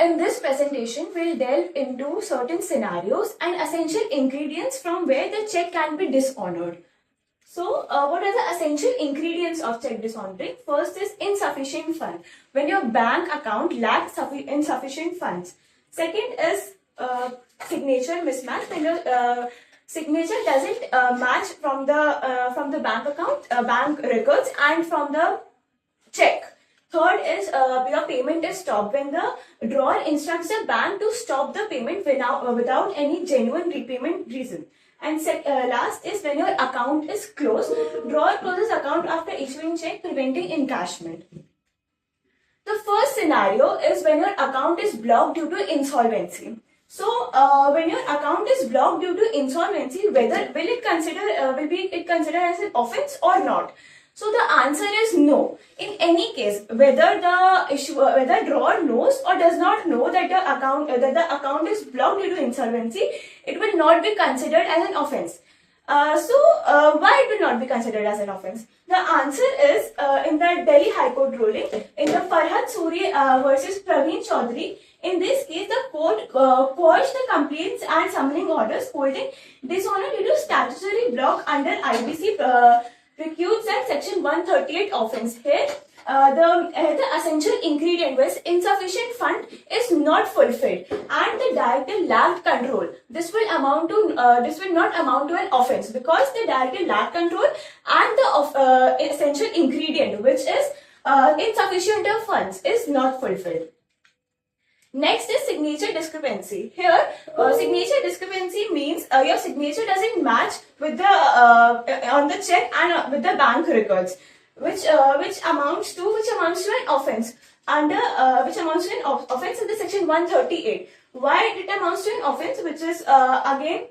In this presentation, we'll delve into certain scenarios and essential ingredients from where the check can be dishonored. So, what are the essential ingredients of check dishonoring? First is insufficient fund, when your bank account lacks insufficient funds. Second is signature mismatch, when your signature doesn't match from the bank account, bank records, and from the check. Third is your payment is stopped when the drawer instructs the bank to stop the payment without any genuine repayment reason. And last is when your account is closed. Drawer closes account after issuing check, preventing encashment. The first scenario is when your account is blocked due to insolvency. So, when your account is blocked due to insolvency, whether will it considered as an offense or not? So the answer is no. In any case, whether the drawer knows or does not know that the account is blocked due to insolvency, it will not be considered as an offense. Why it will not be considered as an offense? The answer is in the Delhi High Court ruling in the Farhad Suri versus Praveen Chaudhary. In this case, the court quashed the complaints and summoning orders holding dishonor due to statutory block under IBC. Recused at section 138 offense. Here, the essential ingredient was insufficient fund is not fulfilled and the director lacked control. This will not amount to an offense because the director lacked control and the essential ingredient, which is insufficient of funds, is not fulfilled. Next is signature discrepancy. Here, signature discrepancy means your signature doesn't match with the on the check and with the bank records, which amounts to an offense under which amounts to an offense under section 138. Why it amounts to an offense, which is again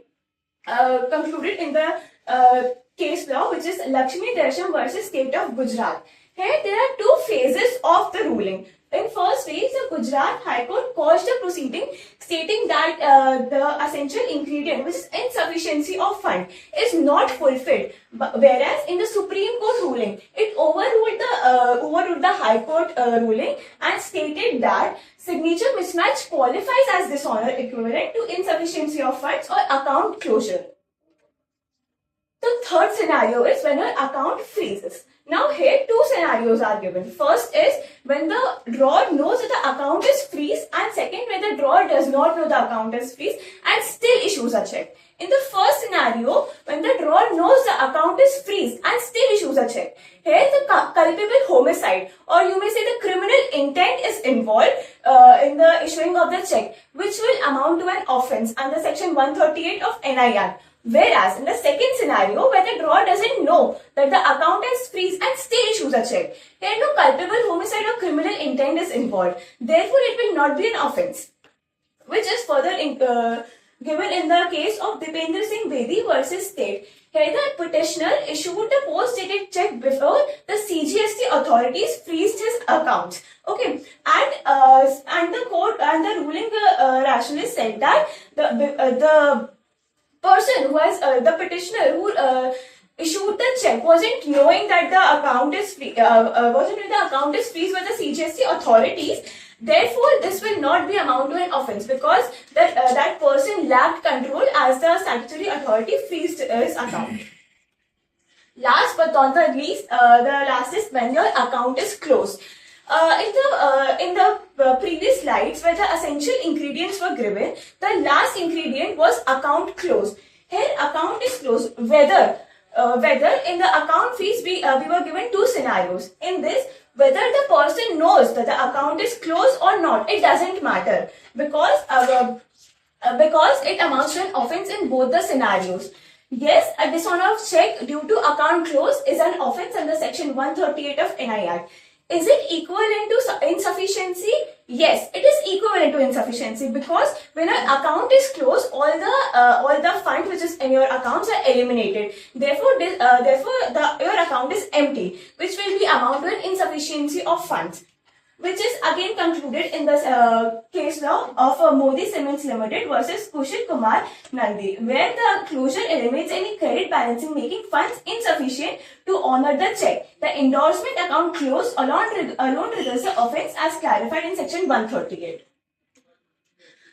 concluded in the case law, which is Lakshmi Darsham versus State of Gujarat. Here there are two phases of the ruling. In first phase, the Gujarat High Court quashed the proceeding, stating that the essential ingredient, which is insufficiency of fund, is not fulfilled. Whereas in the Supreme Court ruling, it overruled the High Court ruling and stated that signature mismatch qualifies as dishonor equivalent to insufficiency of funds or account closure. The third scenario is when your account freezes. Now here two scenarios are given. First is when the drawer knows that the account is freeze, and second when the drawer does not know the account is freeze and still issues a check. In the first scenario, when the drawer knows the account is freeze and still issues a check, here the culpable homicide, or you may say the criminal intent, is involved in the issuing of the check, which will amount to an offense under section 138 of NI Act. Whereas in the second scenario, where the drawer doesn't know that the account is freeze and still issues a check, here no culpable homicide or criminal intent is involved. Therefore, it will not be an offense, which is further given in the case of Dipendra Singh Bedi versus State. Here the petitioner issued a post-dated check before the CGST authorities freezed his account. Okay, and the court and the ruling rationalist said that the person who has the petitioner who issued the check wasn't knowing that the account is free, freeze by the CGST authorities. Therefore, this will not be amount to an offense because that person lacked control as the statutory authority freezed his account. Last but not the least, the last is when your account is closed. In the previous slides where the essential ingredients were given, the last ingredient was account closed. Here account is closed. Whether in the account freeze we were given two scenarios. In this, whether the person knows that the account is closed or not, it doesn't matter because it amounts to an offense in both the scenarios. Yes, a dishonor of check due to account close is an offense under section 138 of NI Act. Is it equivalent to insufficiency? Yes, it is equivalent to insufficiency because when an account is closed, all the funds which is in your accounts are eliminated. Therefore, your account is empty, which will be amount to an insufficiency of funds, which is again concluded in the case law of Modi Cements Limited versus Kushal Kumar Nandi, where the closure eliminates any credit balancing, making funds insufficient to honor the check. The endorsement account closed alone triggers the offense as clarified in section 138.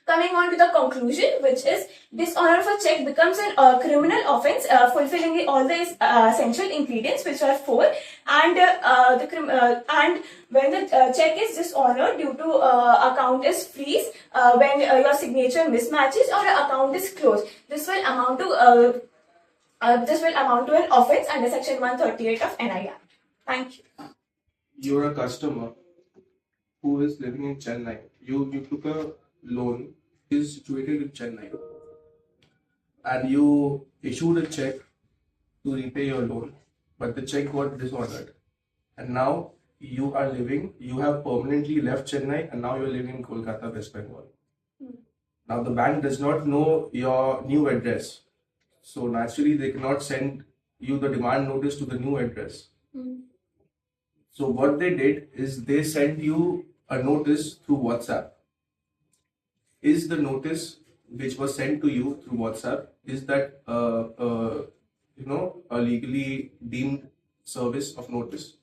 Coming on to the conclusion, which is dishonor of a check becomes a criminal offense, fulfilling all the essential ingredients, which are four, and and when the check is dishonored due to account is freeze, when your signature mismatches or account is closed, this will amount to an offense under Section 138 of NI Act. Thank you. You're a customer who is living in Chennai. You took a loan, is situated in Chennai, and you issued a check to repay your loan, but the check got dishonored, and now you have permanently left Chennai, and now you're living in Kolkata, West Bengal. Now the bank does not know your new address, so naturally they cannot send you the demand notice to the new address. So what they did is they sent you a notice through WhatsApp. Is the notice which was sent to you through WhatsApp, is that a legally deemed service of notice?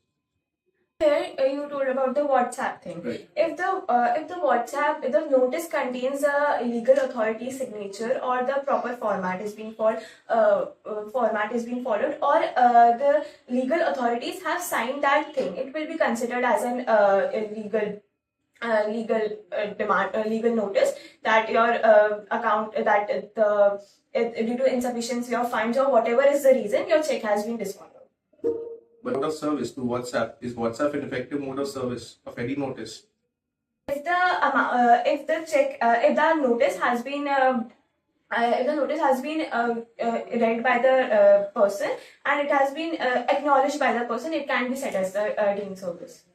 Here you told about the WhatsApp thing. Right. If the notice contains a legal authority signature, or the proper format is being followed, or the legal authorities have signed that thing, it will be considered as an legal notice that your account due to insufficiency of funds or whatever is the reason, your check has been dishonored. But mode of service through WhatsApp, is WhatsApp an effective mode of service of any notice? If the notice has been read by the person and it has been acknowledged by the person, it can be set as the deemed service.